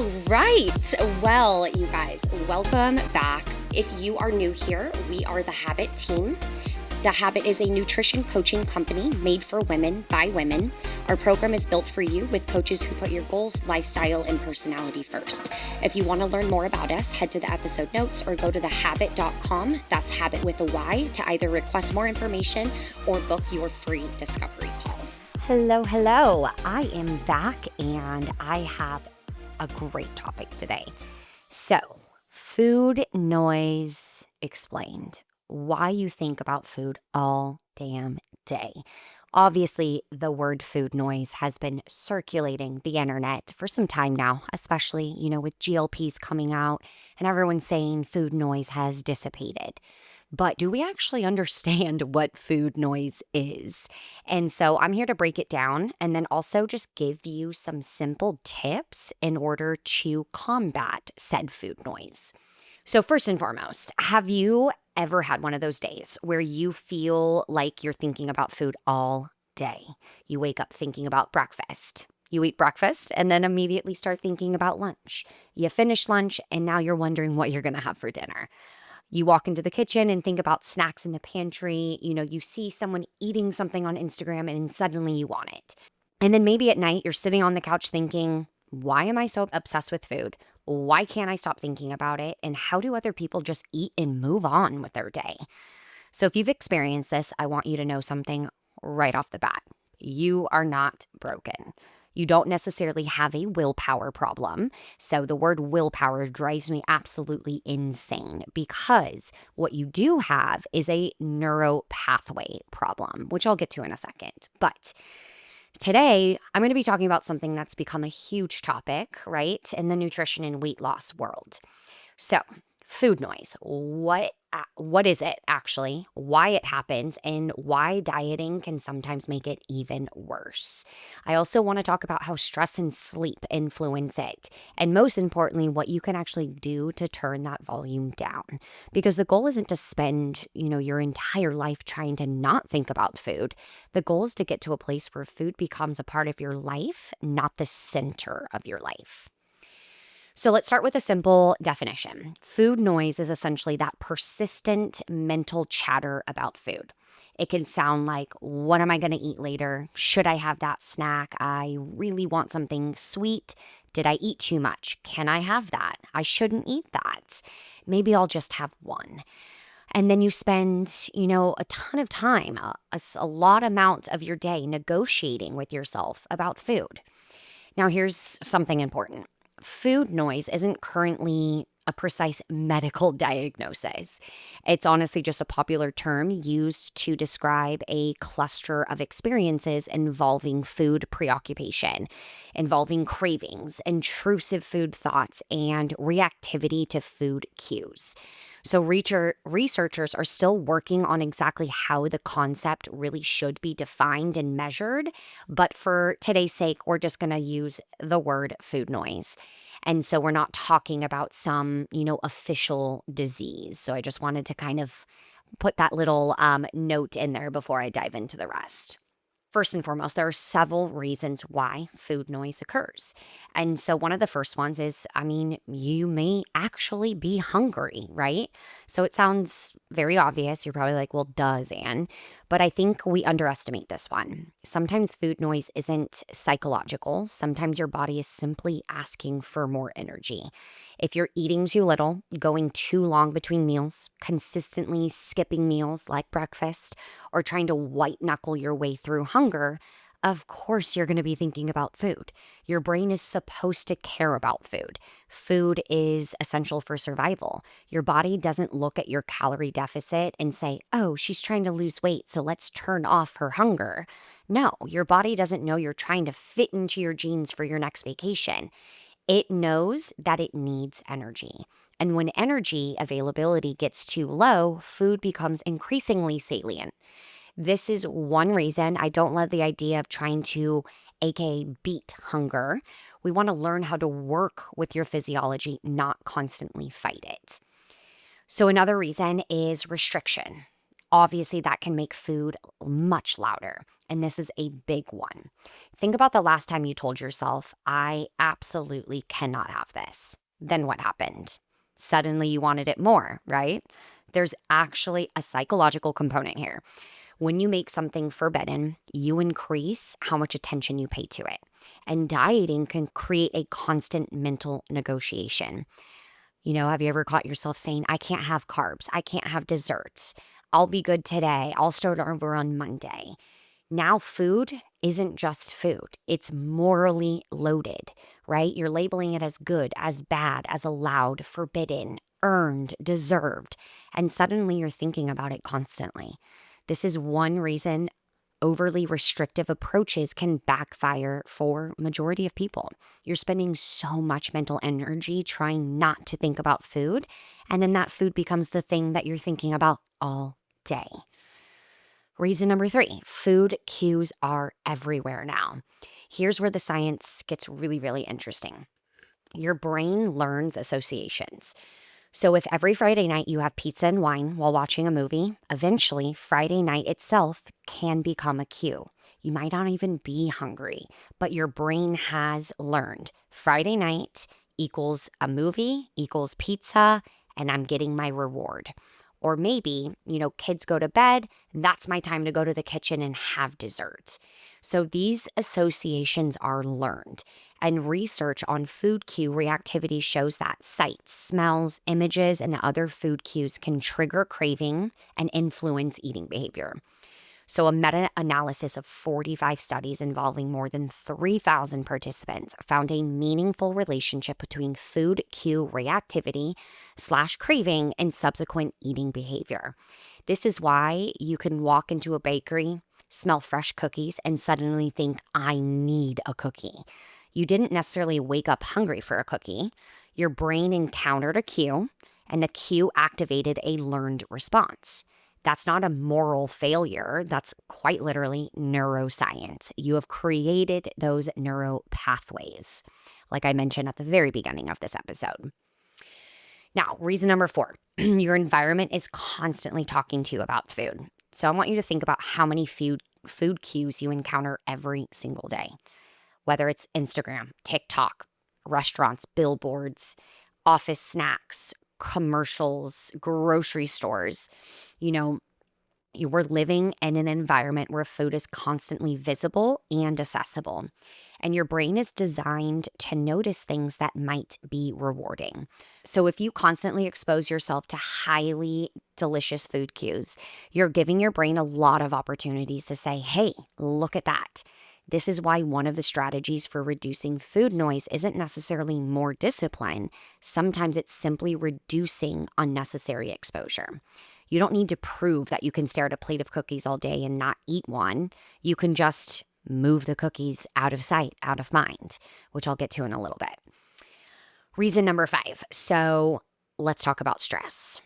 All right. Well, you guys, welcome back. If you are new here, we are the Habit team. The Habit is a nutrition coaching company made for women by women. Our program is built for you with coaches who put your goals, lifestyle, and personality first. If you want to learn more about us, head to the episode notes or go to thehabit.com. That's habit with a Y to either request more information or book your free discovery call. Hello. I am back and I have a great topic today. So, food noise explained. Why you think about food all damn day. Obviously, the word food noise has been circulating the internet for some time now, especially, with GLPs coming out and everyone saying food noise has dissipated. But do we actually understand what food noise is? And so I'm here to break it down and then also just give you some simple tips in order to combat said food noise. So first and foremost, have you ever had one of those days where you feel like you're thinking about food all day? You wake up thinking about breakfast. You eat breakfast and then immediately start thinking about lunch. You finish lunch and now you're wondering what you're going to have for dinner. You walk into the kitchen and think about snacks in the pantry. You see someone eating something on Instagram and suddenly you want it. And then maybe at night you're sitting on the couch thinking, why am I so obsessed with food? Why can't I stop thinking about it? And how do other people just eat and move on with their day? So if you've experienced this, I want you to know something right off the bat. You are not broken. You don't necessarily have a willpower problem. So the word willpower drives me absolutely insane because what you do have is a neuropathway problem, which I'll get to in a second. But today, I'm going to be talking about something that's become a huge topic, right, in the nutrition and weight loss world. So, food noise. What is it actually? Why it happens and why dieting can sometimes make it even worse. I also want to talk about how stress and sleep influence it. And most importantly, what you can actually do to turn that volume down. Because the goal isn't to spend, your entire life trying to not think about food. The goal is to get to a place where food becomes a part of your life, not the center of your life. So let's start with a simple definition. Food noise is essentially that persistent mental chatter about food. It can sound like, what am I going to eat later? Should I have that snack? I really want something sweet. Did I eat too much? Can I have that? I shouldn't eat that. Maybe I'll just have one. And then you spend, a ton of time, a lot amount of your day negotiating with yourself about food. Now, here's something important. Food noise isn't currently a precise medical diagnosis. It's honestly just a popular term used to describe a cluster of experiences involving food preoccupation, involving cravings, intrusive food thoughts, and reactivity to food cues. So researchers are still working on exactly how the concept really should be defined and measured. But for today's sake, we're just going to use the word food noise. And so we're not talking about some, official disease. So I just wanted to kind of put that little note in there before I dive into the rest. First and foremost, there are several reasons why food noise occurs. And so one of the first ones is, you may actually be hungry, right? So it sounds very obvious. You're probably like, well, duh, Zan. But I think we underestimate this one. Sometimes food noise isn't psychological. Sometimes your body is simply asking for more energy. If you're eating too little, going too long between meals, consistently skipping meals like breakfast, or trying to white knuckle your way through hunger, of course you're going to be thinking about food. Your brain is supposed to care about food. Food is essential for survival. Your body doesn't look at your calorie deficit and say, oh, she's trying to lose weight, so let's turn off her hunger. No, your body doesn't know you're trying to fit into your jeans for your next vacation. It knows that it needs energy. And when energy availability gets too low, food becomes increasingly salient. This is one reason I don't love the idea of trying to, aka beat hunger. We want to learn how to work with your physiology, not constantly fight it. So another reason is restriction. Obviously, that can make food much louder, and this is a big one. Think about the last time you told yourself, I absolutely cannot have this. Then what happened? Suddenly you wanted it more, right? There's actually a psychological component here. When you make something forbidden, you increase how much attention you pay to it. And dieting can create a constant mental negotiation. Have you ever caught yourself saying, I can't have carbs, I can't have desserts, I'll be good today, I'll start over on Monday. Now, food isn't just food, it's morally loaded, right? You're labeling it as good, as bad, as allowed, forbidden, earned, deserved. And suddenly you're thinking about it constantly. This is one reason overly restrictive approaches can backfire for majority of people. You're spending so much mental energy trying not to think about food, and then that food becomes the thing that you're thinking about all day. Reason number 3, food cues are everywhere now. Here's where the science gets really, really interesting. Your brain learns associations. So if every Friday night you have pizza and wine while watching a movie, eventually Friday night itself can become a cue. You might not even be hungry, but your brain has learned Friday night equals a movie, equals pizza, and I'm getting my reward. Or maybe, kids go to bed, that's my time to go to the kitchen and have dessert. So these associations are learned. And research on food cue reactivity shows that sights, smells, images, and other food cues can trigger craving and influence eating behavior. So a meta-analysis of 45 studies involving more than 3,000 participants found a meaningful relationship between food cue reactivity / craving and subsequent eating behavior. This is why you can walk into a bakery, smell fresh cookies, and suddenly think, I need a cookie. You didn't necessarily wake up hungry for a cookie. Your brain encountered a cue, and the cue activated a learned response. That's not a moral failure. That's quite literally neuroscience. You have created those neuro pathways, like I mentioned at the very beginning of this episode. Now, reason number 4, your environment is constantly talking to you about food. So I want you to think about how many food cues you encounter every single day, whether it's Instagram, TikTok, restaurants, billboards, office snacks, commercials, grocery stores. You were living in an environment where food is constantly visible and accessible. And your brain is designed to notice things that might be rewarding. So if you constantly expose yourself to highly delicious food cues, you're giving your brain a lot of opportunities to say, hey, look at that. This is why one of the strategies for reducing food noise isn't necessarily more discipline. Sometimes it's simply reducing unnecessary exposure. You don't need to prove that you can stare at a plate of cookies all day and not eat one. You can just move the cookies out of sight, out of mind, which I'll get to in a little bit. Reason number 5. So let's talk about stress,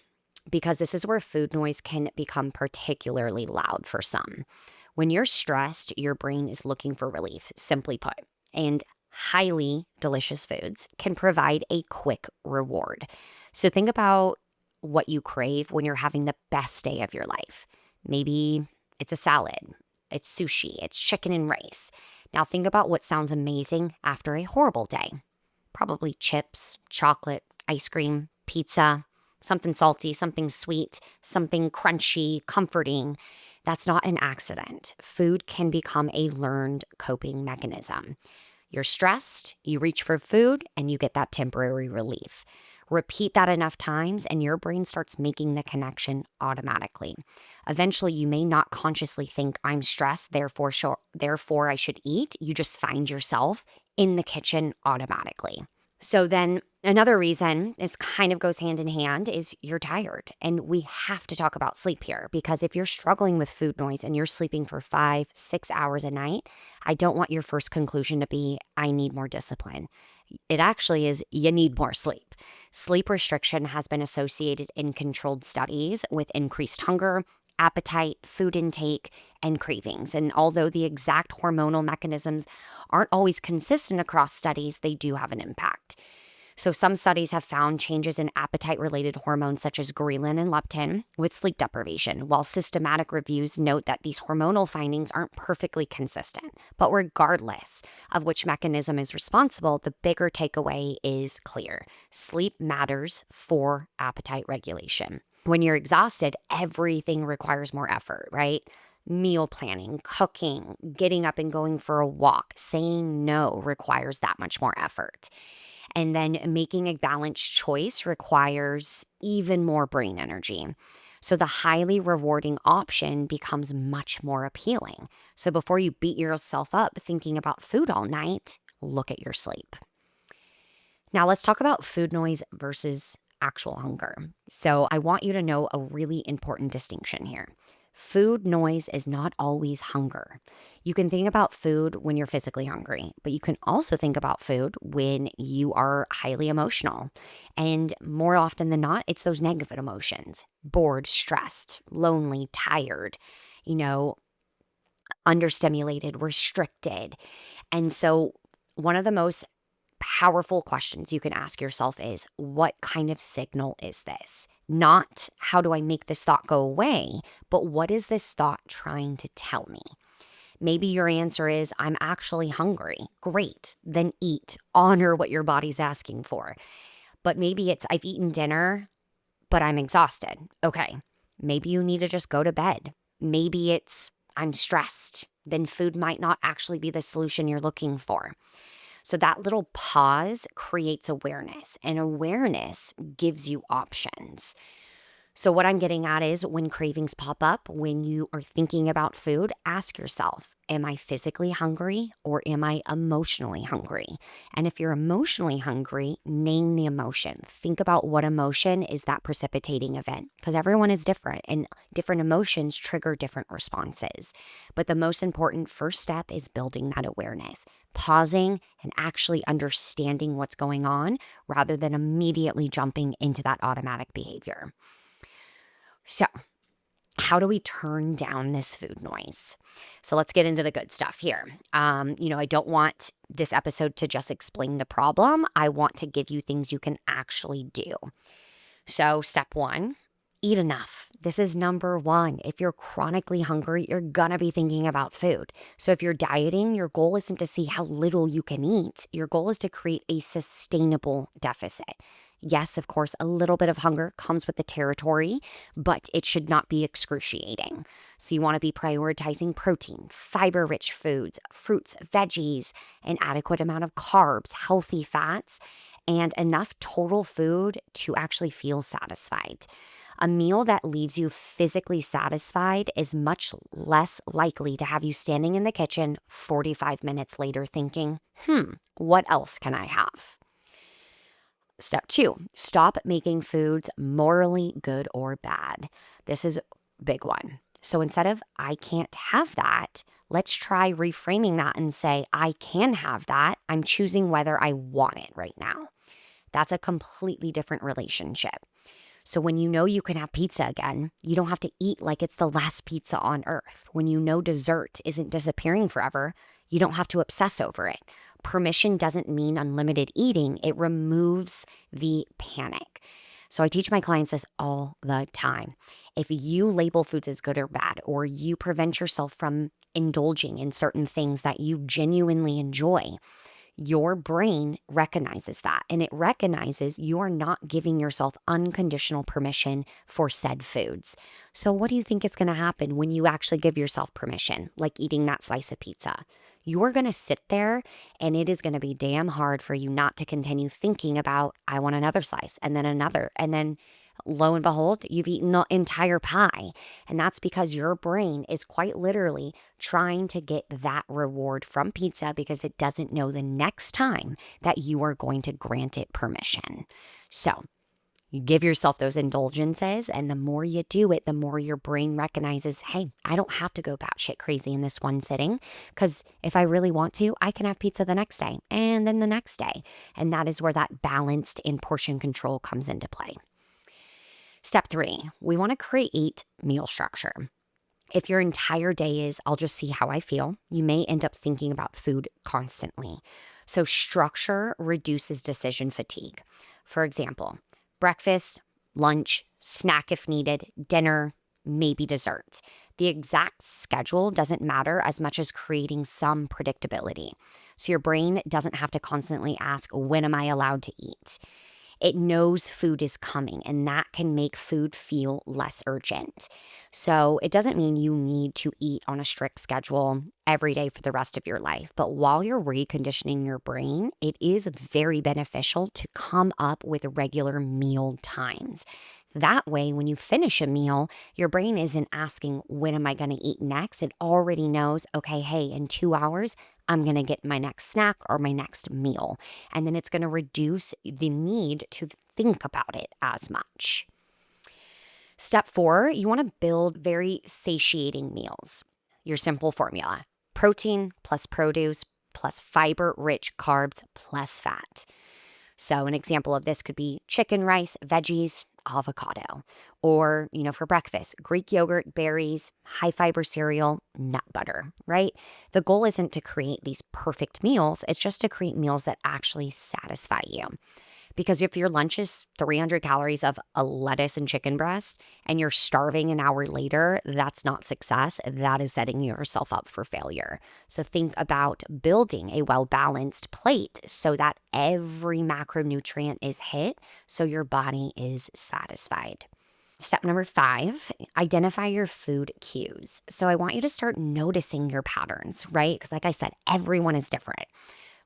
because this is where food noise can become particularly loud for some. When you're stressed, your brain is looking for relief, simply put, and highly delicious foods can provide a quick reward. So think about what you crave when you're having the best day of your life. Maybe it's a salad, it's sushi, it's chicken and rice. Now think about what sounds amazing after a horrible day. Probably chips, chocolate, ice cream, pizza, something salty, something sweet, something crunchy, comforting. That's not an accident. Food can become a learned coping mechanism. You're stressed, you reach for food, and you get that temporary relief. Repeat that enough times, and your brain starts making the connection automatically. Eventually, you may not consciously think, I'm stressed, therefore I should eat. You just find yourself in the kitchen automatically. So then another reason, this kind of goes hand in hand, is you're tired. And we have to talk about sleep here, because if you're struggling with food noise and you're sleeping for 5-6 hours a night, I don't want your first conclusion to be, I need more discipline. It actually is, you need more sleep. Sleep restriction has been associated in controlled studies with increased hunger, appetite, food intake, and cravings. And although the exact hormonal mechanisms aren't always consistent across studies, they do have an impact. So, some studies have found changes in appetite related hormones such as ghrelin and leptin with sleep deprivation, while systematic reviews note that these hormonal findings aren't perfectly consistent. But regardless of which mechanism is responsible, the bigger takeaway is clear: sleep matters for appetite regulation. When you're exhausted, everything requires more effort, right? Meal planning, cooking, getting up and going for a walk, saying no requires that much more effort. And then making a balanced choice requires even more brain energy. So the highly rewarding option becomes much more appealing. So before you beat yourself up thinking about food all night, look at your sleep. Now let's talk about food noise versus actual hunger. So I want you to know a really important distinction here. Food noise is not always hunger. You can think about food when you're physically hungry, but you can also think about food when you are highly emotional. And more often than not, it's those negative emotions: bored, stressed, lonely, tired, you know, understimulated, restricted. And so, one of the most powerful questions you can ask yourself is, what kind of signal is this? Not how do I make this thought go away, but what is this thought trying to tell me? Maybe your answer is, I'm actually hungry. Great, then eat. Honor what your body's asking for. But maybe it's, I've eaten dinner, but I'm exhausted. Okay, maybe you need to just go to bed. Maybe it's, I'm stressed. Then food might not actually be the solution you're looking for. So that little pause creates awareness, and awareness gives you options. So what I'm getting at is, when cravings pop up, when you are thinking about food, ask yourself, am I physically hungry or am I emotionally hungry? And if you're emotionally hungry, name the emotion. Think about what emotion is that precipitating event, because everyone is different and different emotions trigger different responses. But the most important first step is building that awareness, pausing and actually understanding what's going on rather than immediately jumping into that automatic behavior. So, how do we turn down this food noise? So let's get into the good stuff here. I don't want this episode to just explain the problem. I want to give you things you can actually do. So step one, eat enough. This is number one. If you're chronically hungry, you're gonna be thinking about food. So if you're dieting, your goal isn't to see how little you can eat. Your goal is to create a sustainable deficit. Yes, of course, a little bit of hunger comes with the territory, but it should not be excruciating. So you want to be prioritizing protein, fiber-rich foods, fruits, veggies, an adequate amount of carbs, healthy fats, and enough total food to actually feel satisfied. A meal that leaves you physically satisfied is much less likely to have you standing in the kitchen 45 minutes later thinking, what else can I have? Step two, stop making foods morally good or bad. This is a big one. So instead of, I can't have that, let's try reframing that and say, I can have that. I'm choosing whether I want it right now. That's a completely different relationship. So when you know you can have pizza again, you don't have to eat like it's the last pizza on earth. When you know dessert isn't disappearing forever, you don't have to obsess over it. Permission doesn't mean unlimited eating. It removes the panic. So I teach my clients this all the time. If you label foods as good or bad, or you prevent yourself from indulging in certain things that you genuinely enjoy, your brain recognizes that, and it recognizes you're not giving yourself unconditional permission for said foods. So what do you think is going to happen when you actually give yourself permission, like eating that slice of pizza? You're going to sit there, and it is going to be damn hard for you not to continue thinking about, I want another slice, and then another, and then lo and behold, you've eaten the entire pie. And that's because your brain is quite literally trying to get that reward from pizza because it doesn't know the next time that you are going to grant it permission. So you give yourself those indulgences, and the more you do it, the more your brain recognizes, hey, I don't have to go batshit crazy in this one sitting, because if I really want to, I can have pizza the next day and then the next day. And that is where that balanced in portion control comes into play. Step three, we want to create meal structure. If your entire day is, I'll just see how I feel, you may end up thinking about food constantly. So structure reduces decision fatigue. For example, breakfast, lunch, snack if needed, dinner, maybe dessert. The exact schedule doesn't matter as much as creating some predictability. So your brain doesn't have to constantly ask, when am I allowed to eat? It knows food is coming, and that can make food feel less urgent. So it doesn't mean you need to eat on a strict schedule every day for the rest of your life. But while you're reconditioning your brain, it is very beneficial to come up with regular meal times. That way, when you finish a meal, your brain isn't asking, when am I going to eat next? It already knows, okay, hey, in 2 hours, I'm going to get my next snack or my next meal. And then it's going to reduce the need to think about it as much. Step 4, you want to build very satiating meals. Your simple formula: protein plus produce plus fiber rich carbs plus fat. So an example of this could be chicken, rice, veggies, avocado, or, for breakfast, Greek yogurt, berries, high fiber cereal, nut butter, right? The goal isn't to create these perfect meals. It's just to create meals that actually satisfy you. Because if your lunch is 300 calories of a lettuce and chicken breast and you're starving an hour later, that's not success. That is setting yourself up for failure. So think about building a well-balanced plate so that every macronutrient is hit so your body is satisfied. Step number 5, identify your food cues. So I want you to start noticing your patterns, right? Because like I said, everyone is different.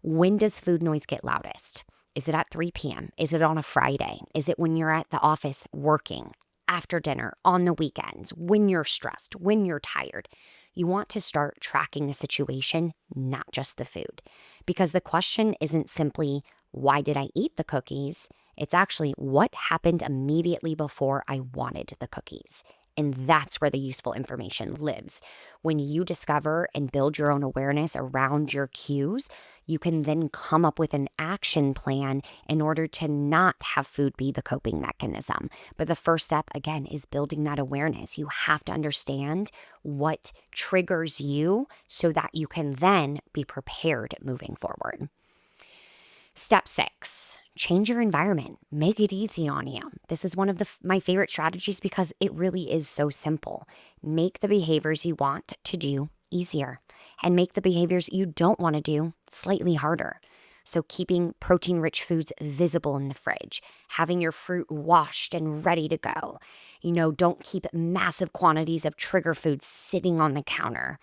When does food noise get loudest? Is it at 3 p.m.? Is it on a Friday? Is it when you're at the office working, after dinner, on the weekends, when you're stressed, when you're tired? You want to start tracking the situation, not just the food. Because the question isn't simply, why did I eat the cookies? It's actually, what happened immediately before I wanted the cookies? And that's where the useful information lives. When you discover and build your own awareness around your cues, you can then come up with an action plan in order to not have food be the coping mechanism. But the first step, again, is building that awareness. You have to understand what triggers you so that you can then be prepared moving forward. Step 6, change your environment. Make it easy on you. This is one of my favorite strategies because it really is so simple. Make the behaviors you want to do easier and make the behaviors you don't want to do slightly harder. So keeping protein-rich foods visible in the fridge, having your fruit washed and ready to go. Don't keep massive quantities of trigger foods sitting on the counter.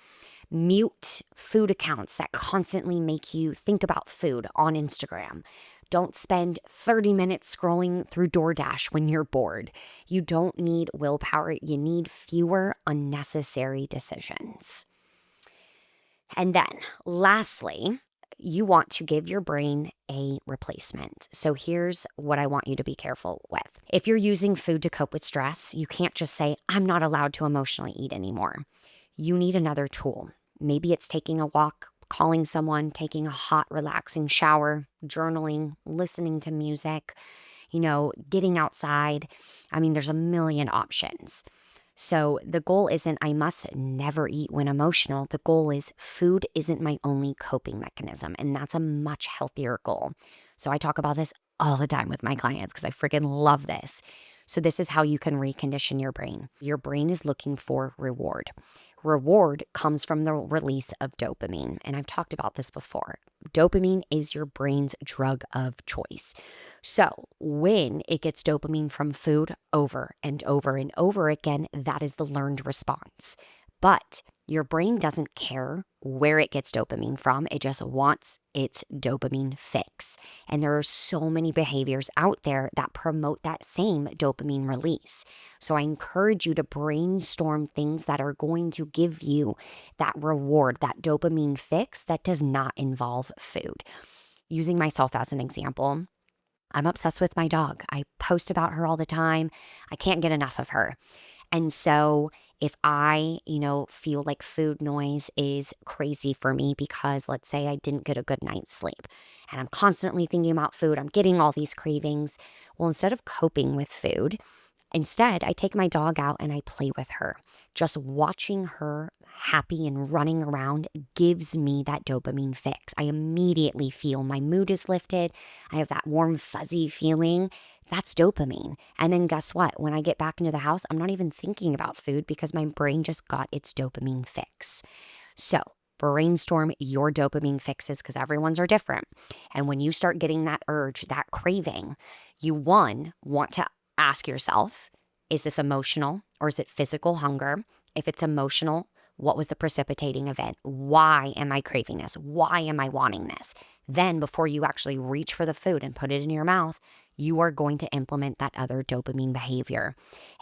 Mute food accounts that constantly make you think about food on Instagram. Don't spend 30 minutes scrolling through DoorDash when you're bored. You don't need willpower. You need fewer unnecessary decisions. And then lastly, you want to give your brain a replacement. So here's what I want you to be careful with. If you're using food to cope with stress, you can't just say, I'm not allowed to emotionally eat anymore. You need another tool. Maybe it's taking a walk, calling someone, taking a hot, relaxing shower, journaling, listening to music, getting outside. There's a million options. So the goal isn't, I must never eat when emotional. The goal is, food isn't my only coping mechanism. And that's a much healthier goal. So I talk about this all the time with my clients because I freaking love this. So this is how you can recondition your brain. Your brain is looking for reward. Reward comes from the release of dopamine. And I've talked about this before. Dopamine is your brain's drug of choice. So when it gets dopamine from food over and over and over again, that is the learned response. But your brain doesn't care where it gets dopamine from. It just wants its dopamine fix. And there are so many behaviors out there that promote that same dopamine release. So I encourage you to brainstorm things that are going to give you that reward, that dopamine fix that does not involve food. Using myself as an example, I'm obsessed with my dog. I post about her all the time. I can't get enough of her. And so if I, feel like food noise is crazy for me because let's say I didn't get a good night's sleep and I'm constantly thinking about food, I'm getting all these cravings. Well, instead of coping with food, instead I take my dog out and I play with her. Just watching her happy and running around gives me that dopamine fix. I immediately feel my mood is lifted. I have that warm, fuzzy feeling. That's dopamine. And then guess what? When I get back into the house, I'm not even thinking about food because my brain just got its dopamine fix. So brainstorm your dopamine fixes because everyone's are different. And when you start getting that urge, that craving, you want to ask yourself, is this emotional or is it physical hunger? If it's emotional, what was the precipitating event? Why am I craving this? Why am I wanting this? Then before you actually reach for the food and put it in your mouth, you are going to implement that other dopamine behavior.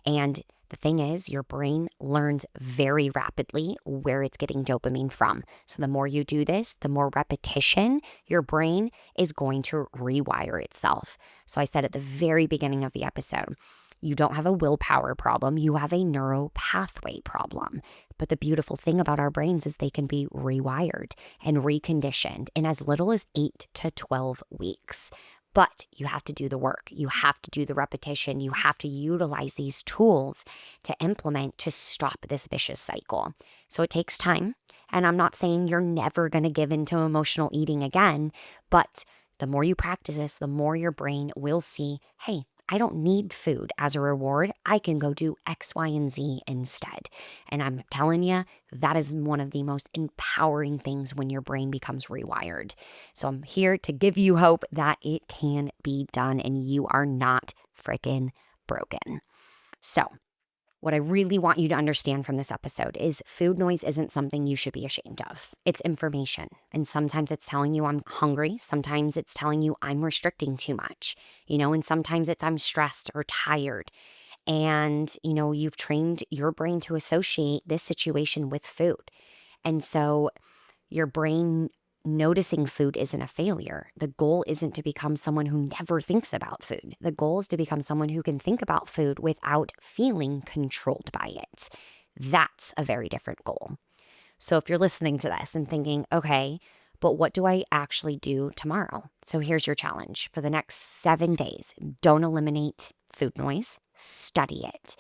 And the thing is, your brain learns very rapidly where it's getting dopamine from. So the more you do this, the more repetition, your brain is going to rewire itself. So I said at the very beginning of the episode, you don't have a willpower problem, you have a neuro pathway problem. But the beautiful thing about our brains is they can be rewired and reconditioned in as little as 8 to 12 weeks. But you have to do the work. You have to do the repetition. You have to utilize these tools to implement to stop this vicious cycle. So it takes time. And I'm not saying you're never going to give into emotional eating again, but the more you practice this, the more your brain will see, hey, I don't need food as a reward. I can go do X, Y, and Z instead. And I'm telling you, that is one of the most empowering things when your brain becomes rewired. So I'm here to give you hope that it can be done and you are not freaking broken. So what I really want you to understand from this episode is food noise isn't something you should be ashamed of. It's information. And sometimes it's telling you I'm hungry. Sometimes it's telling you I'm restricting too much, and sometimes it's I'm stressed or tired. And, you've trained your brain to associate this situation with food. And so your brain noticing food isn't a failure. The goal isn't to become someone who never thinks about food. The goal is to become someone who can think about food without feeling controlled by it. That's a very different goal. So if you're listening to this and thinking, okay, but what do I actually do tomorrow? So here's your challenge. For the next 7 days, don't eliminate food noise. Study it.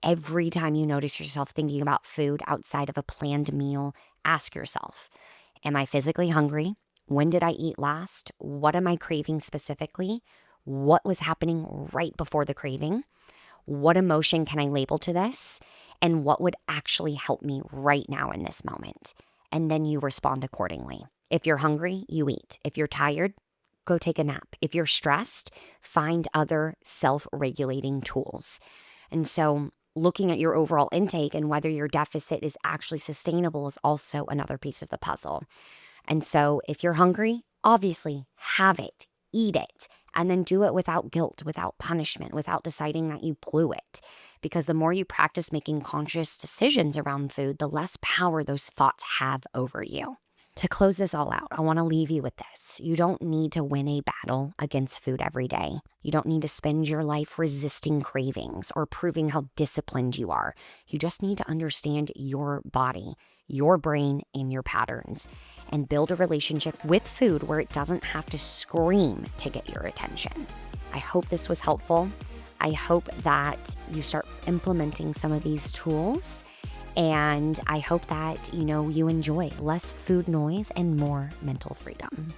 Every time you notice yourself thinking about food outside of a planned meal, ask yourself, am I physically hungry? When did I eat last? What am I craving specifically? What was happening right before the craving? What emotion can I label to this? And what would actually help me right now in this moment? And then you respond accordingly. If you're hungry, you eat. If you're tired, go take a nap. If you're stressed, find other self-regulating tools. And so looking at your overall intake and whether your deficit is actually sustainable is also another piece of the puzzle. And so if you're hungry, obviously have it, eat it, and then do it without guilt, without punishment, without deciding that you blew it. Because the more you practice making conscious decisions around food, the less power those thoughts have over you. To close this all out, I want to leave you with this. You don't need to win a battle against food every day. You don't need to spend your life resisting cravings or proving how disciplined you are. You just need to understand your body, your brain, and your patterns, and build a relationship with food where it doesn't have to scream to get your attention. I hope this was helpful. I hope that you start implementing some of these tools. And I hope that, you enjoy less food noise and more mental freedom.